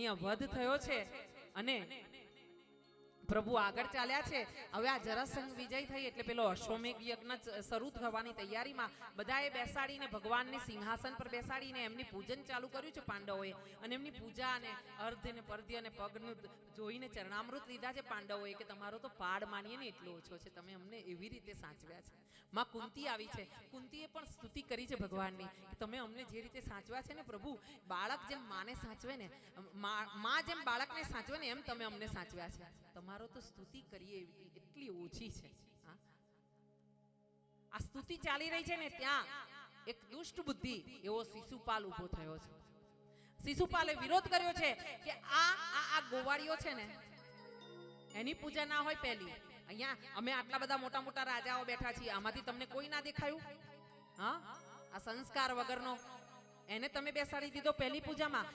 અહીંયા વધ થયો છે અને પ્રભુ આગળ ચાલ્યા છે. હવે આ જરાસંઘ વિજય થઈ એટલે પેલો અશ્વમેઘ યજ્ઞ શરૂ થવાની તૈયારીમાં બધાએ બેસાડીને ભગવાનને સિંહાસન પર બેસાડીને એમની પૂજન ચાલુ કર્યું છે પાંડવોએ. અને એમની પૂજા અને અર્ધ ને પરધ્ય અને પગનું જોઈને ચરણામૃત લીધા છે પાંડવોએ કે તમારો તો પાડ માનીએ ને એટલો ઓછો છે, તમે અમને એવી રીતે સાચવ્યા છે. માં કુંતી આવી છે, કુંતીએ પણ સ્તુતિ કરી છે ભગવાનની કે તમે અમને જે રીતે સાચવ્યા છે ને પ્રભુ, બાળક જેમ માને સાચવે ને, માં જેમ બાળકને સાચવે ને એમ તમે અમને સાચવ્યા છે. તમારો તો સ્તુતિ કરીએ એટલી ઓછી છે. આ સ્તુતિ ચાલી રહી છે ને ત્યાં એક દુષ્ટ બુદ્ધિ એવો શિશુપાલ ઉભો થયો છે. શિશુપાલે વિરોધ કર્યો છે કે આ ગોવાળીઓ છે ને એની પૂજા ના હોય. પહેલી અહીંયા અમે આટલા બધા મોટા મોટા રાજાઓ બેઠા છીએ, આમાંથી તમને કોઈ ના દેખાયું? હા, આ સંસ્કાર વગરનો એને તમે બેસાડી દીધો પહેલી પૂજામાં.